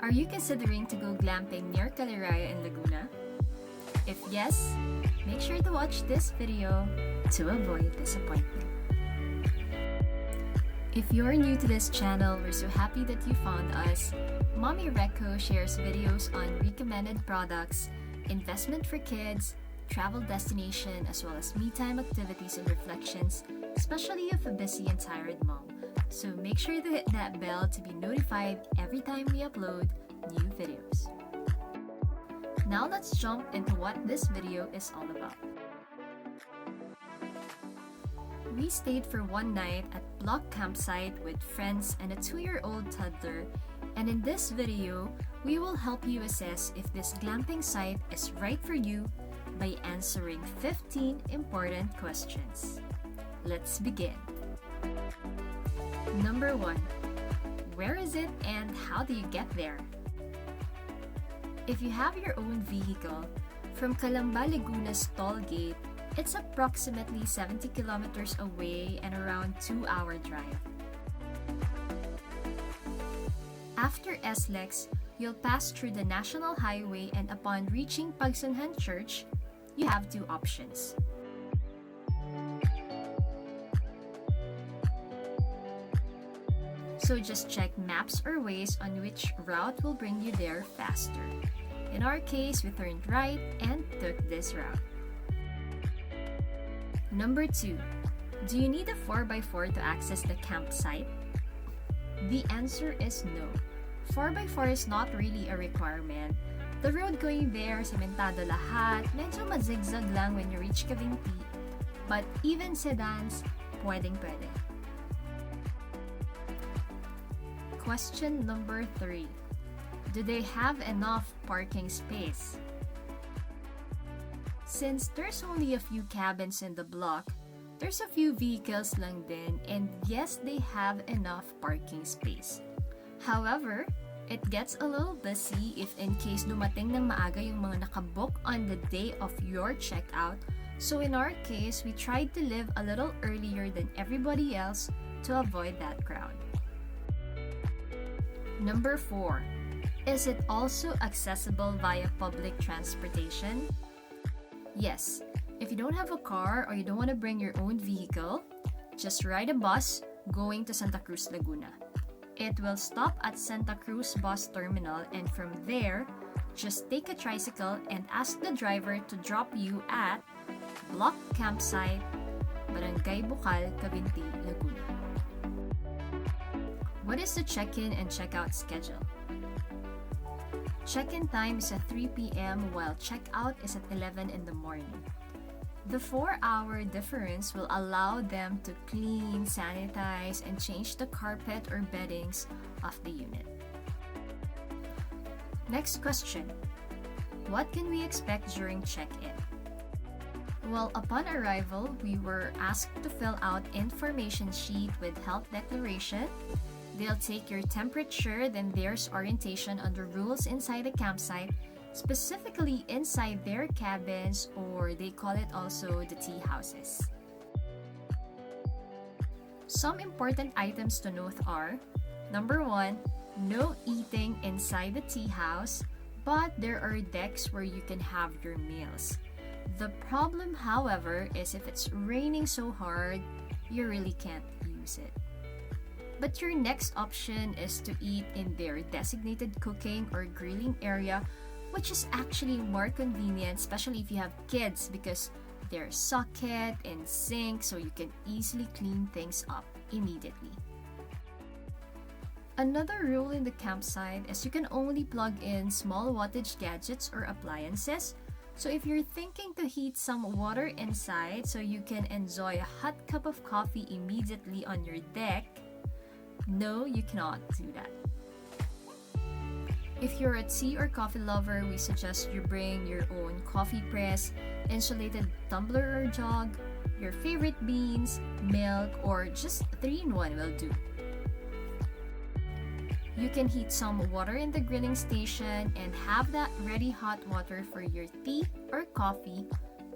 Are you considering to go glamping near Caliraya in Laguna? If yes, make sure to watch this video to avoid disappointment. If you're new to this channel, we're so happy that you found us. Mommy Reco shares videos on recommended products, investment for kids, travel destination, as well as me-time activities and reflections, especially if a busy and tired mom. So make sure to hit that bell to be notified every time we upload new videos. Now let's jump into what this video is all about. We stayed for one night at BLOC Campsite with friends and a 2-year-old toddler, and in this video, we will help you assess if this glamping site is right for you by answering 15 important questions. Let's begin. Number 1. Where is it and how do you get there? If you have your own vehicle, from Cavinti Laguna's toll gate, it's approximately 70 kilometers away and around 2-hour drive. After SLEX, you'll pass through the National Highway, and upon reaching Pagsanhan Church, you have 2 options. So just check maps or Waze on which route will bring you there faster. In our case, we turned right and took this route. Number 2. Do you need a 4x4 to access the campsite? The answer is no. 4x4 is not really a requirement. The road going there, sementado lahat, medyo mazigzag lang when you reach Cavinti. But even sedans, pwedeng-pwede. Question number 3. Do they have enough parking space? Since there's only a few cabins in the block, there's a few vehicles lang din, and yes, they have enough parking space. However, it gets a little busy if in case dumating ng maaga yung mga nakabook on the day of your checkout. So in our case, we tried to leave a little earlier than everybody else to avoid that crowd. Number 4. Is it also accessible via public transportation? Yes. If you don't have a car or you don't want to bring your own vehicle, just ride a bus going to Santa Cruz, Laguna. It will stop at Santa Cruz Bus Terminal, and from there, just take a tricycle and ask the driver to drop you at BLOC Campsite, Barangay Bukal, Cavinti, Laguna. What is the check-in and check-out schedule? Check-in time is at 3 p.m. while check-out is at 11 in the morning. The 4-hour difference will allow them to clean, sanitize, and change the carpet or beddings of the unit. Next question. What can we expect during check-in? Well, upon arrival, we were asked to fill out information sheet with health declaration. They'll take your temperature, then there's orientation on the rules inside the campsite, specifically inside their cabins, or they call it also the tea houses. Some important items to note are: number 1, no eating inside the tea house, but there are decks where you can have your meals. The problem, however, is if it's raining so hard, you really can't use it. But your next option is to eat in their designated cooking or grilling area, which is actually more convenient, especially if you have kids, because there's socket and sink, so you can easily clean things up immediately. Another rule in the campsite is you can only plug in small wattage gadgets or appliances. So if you're thinking to heat some water inside so you can enjoy a hot cup of coffee immediately on your deck, no, you cannot do that. If you're a tea or coffee lover, we suggest you bring your own coffee press, insulated tumbler or jug, your favorite beans, milk, or just 3-in-1 will do. You can heat some water in the grilling station and have that ready hot water for your tea or coffee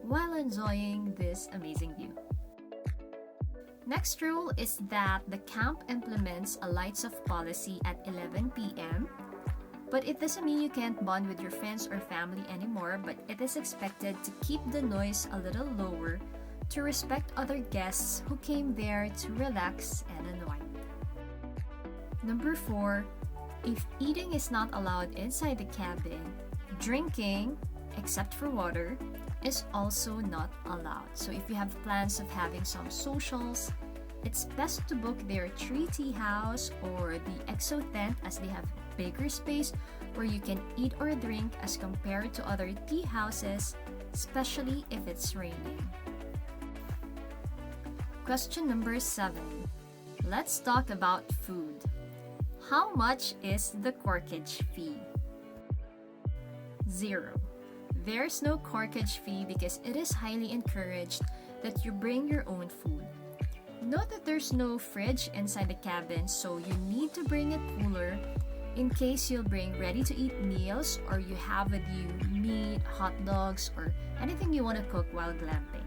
while enjoying this amazing view. Next rule is that the camp implements a lights off policy at 11 p.m. But it doesn't mean you can't bond with your friends or family anymore, but it is expected to keep the noise a little lower to respect other guests who came there to relax and unwind. Number 4, if eating is not allowed inside the cabin, drinking, except for water, is also not allowed. So if you have plans of having some socials, it's best to book their tree tea house or the exo tent, as they have bigger space where you can eat or drink as compared to other tea houses, especially if it's raining. Question number 7. Let's talk about food. How much is the corkage fee? 0. There's no corkage fee because it is highly encouraged that you bring your own food. Note that there's no fridge inside the cabin, so you need to bring a cooler in case you'll bring ready-to-eat meals or you have with you meat, hot dogs, or anything you want to cook while glamping.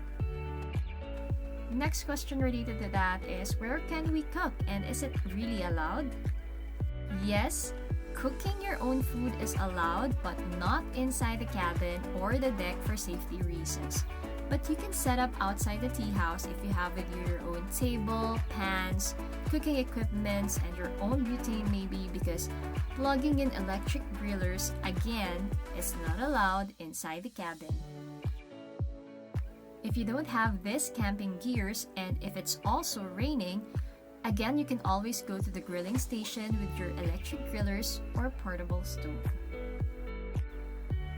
Next question related to that is, where can we cook and is it really allowed? Yes, cooking your own food is allowed but not inside the cabin or the deck for safety reasons. But you can set up outside the tea house if you have with you your own table, pans, cooking equipments, and your own butane maybe, because plugging in electric grillers, again, is not allowed inside the cabin. If you don't have this camping gears and if it's also raining, again, you can always go to the grilling station with your electric grillers or portable stove.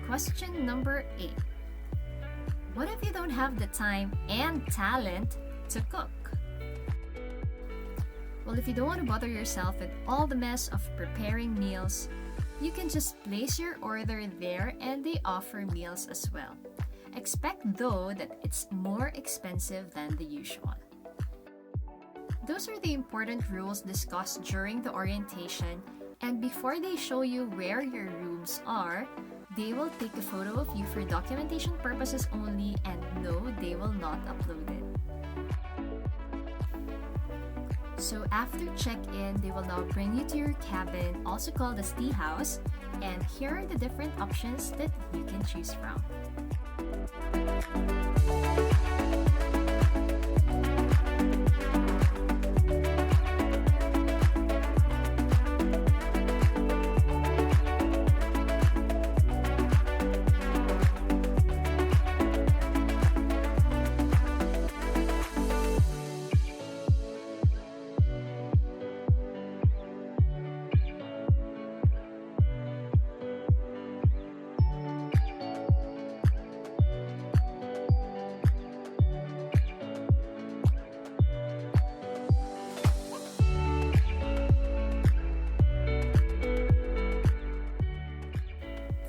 Question number 8. What if you don't have the time and talent to cook? Well, if you don't want to bother yourself with all the mess of preparing meals, you can just place your order there and they offer meals as well. Expect though that it's more expensive than the usual. Those are the important rules discussed during the orientation, and before they show you where your rooms are, they will take a photo of you for documentation purposes only, and no, they will not upload it. So after check-in, they will now bring you to your cabin, also called the tea house, and here are the different options that you can choose from.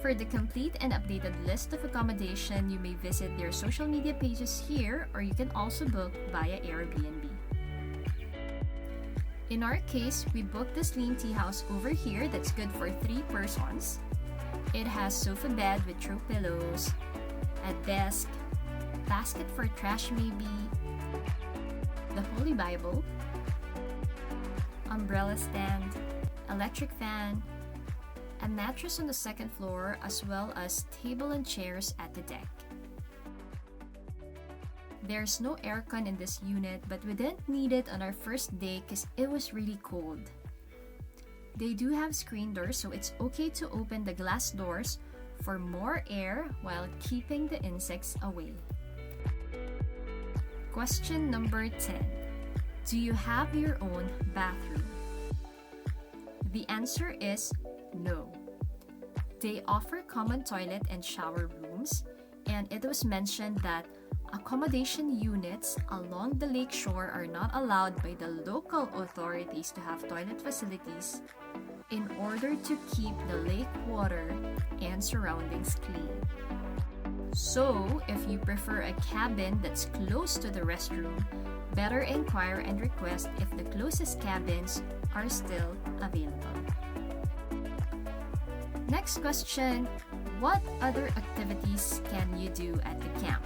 For the complete and updated list of accommodation, you may visit their social media pages here, or you can also book via Airbnb. In our case, we booked the Slim Tea House over here that's good for 3 persons. It has sofa bed with throw pillows, a desk, basket for trash maybe, the Holy Bible, umbrella stand, electric fan, a mattress on the second floor, as well as table and chairs at the deck. There's no aircon in this unit, but we didn't need it on our first day because it was really cold. They do have screen doors, so it's okay to open the glass doors for more air while keeping the insects away. Question number 10. Do you have your own bathroom? The answer is no. They offer common toilet and shower rooms, and it was mentioned that accommodation units along the lake shore are not allowed by the local authorities to have toilet facilities in order to keep the lake water and surroundings clean. So, if you prefer a cabin that's close to the restroom, better inquire and request if the closest cabins are still available. Next question, what other activities can you do at the camp?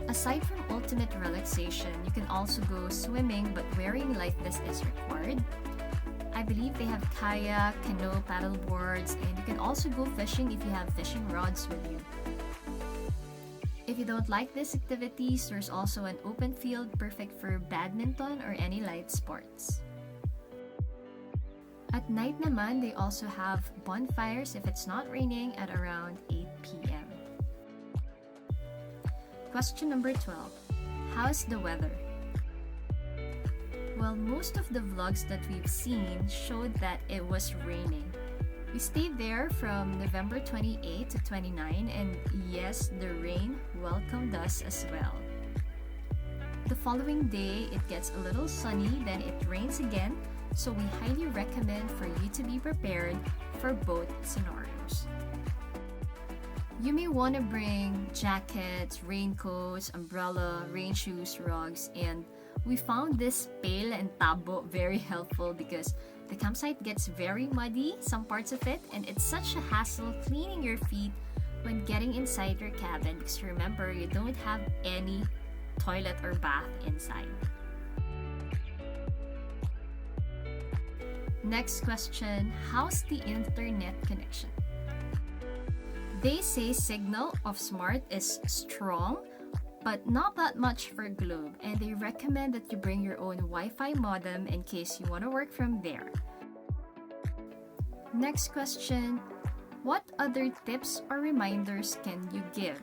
Aside from ultimate relaxation, you can also go swimming, but wearing life vest is required. I believe they have kayak, canoe, paddle boards, and you can also go fishing if you have fishing rods with you. If you don't like these activities, there's also an open field perfect for badminton or any light sports. At night naman, they also have bonfires if it's not raining at around 8 p.m. Question number 12. How's the weather? Well, most of the vlogs that we've seen showed that it was raining. We stayed there from November 28 to 29, and yes, the rain welcomed us as well. The following day, it gets a little sunny, then it rains again, so we highly recommend for you to be prepared for both scenarios. You may want to bring jackets, raincoats, umbrella, rain shoes, rugs, and we found this pail and tabo very helpful because the campsite gets very muddy, some parts of it, and it's such a hassle cleaning your feet when getting inside your cabin because remember, you don't have any toilet or bath inside. Next question, how's the internet connection? They say signal of Smart is strong, but not that much for Globe, and they recommend that you bring your own Wi-Fi modem in case you want to work from there. Next question, what other tips or reminders can you give?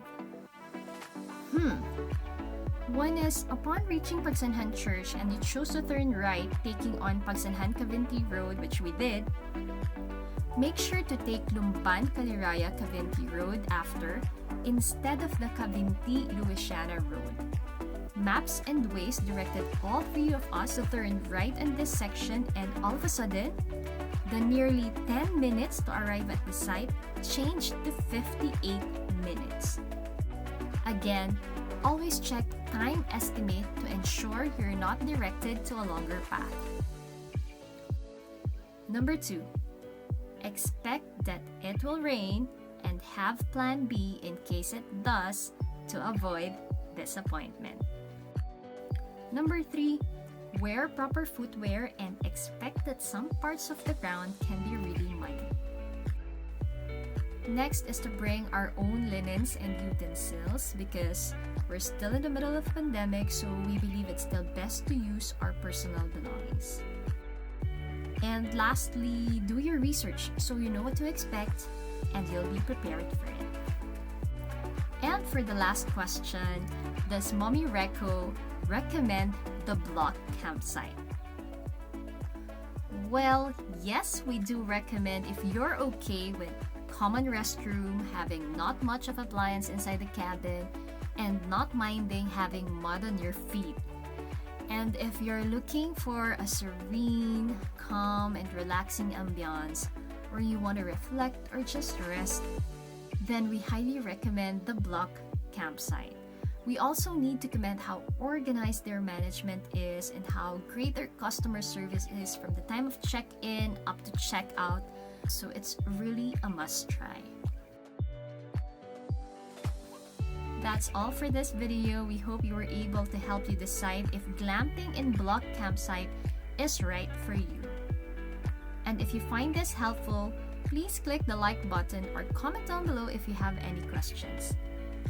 One is, upon reaching Pagsanhan Church and you choose to turn right taking on Pagsanhan Cavinti Road, which we did, make sure to take Lumban Caliraya Cavinti Road after instead of the Cavinti Louisiana Road. Maps and Waze directed all three of us to turn right in this section, and all of a sudden, the nearly 10 minutes to arrive at the site changed to 58 minutes. Again, always check time estimate to ensure you're not directed to a longer path. Number 2. Expect that it will rain and have plan B in case it does to avoid disappointment. Number 3. Wear proper footwear and expect that some parts of the ground can be really muddy. Next is to bring our own linens and utensils because we're still in the middle of pandemic, so we believe it's still best to use our personal belongings. And lastly, do your research so you know what to expect and you'll be prepared for it. And for the last question, does Mommy Reco recommend the BLOC Campsite? Well, yes, we do recommend if you're okay with common restroom, having not much of appliance inside the cabin, and not minding having mud on your feet. And if you're looking for a serene, calm, and relaxing ambiance, or you want to reflect or just rest, then we highly recommend the BLOC Campsite. We also need to commend how organized their management is and how great their customer service is from the time of check-in up to check-out, so it's really a must-try. That's all for this video. We hope you were able to help you decide if glamping in BLOC Campsite is right for you. And if you find this helpful, please click the like button or comment down below if you have any questions.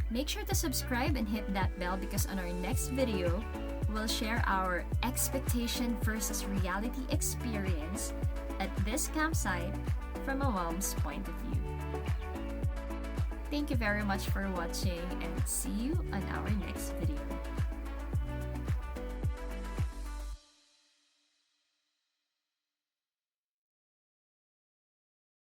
Make sure to subscribe and hit that bell because on our next video, we'll share our expectation versus reality experience at this campsite from a mom's point of view. Thank you very much for watching and see you on our next video.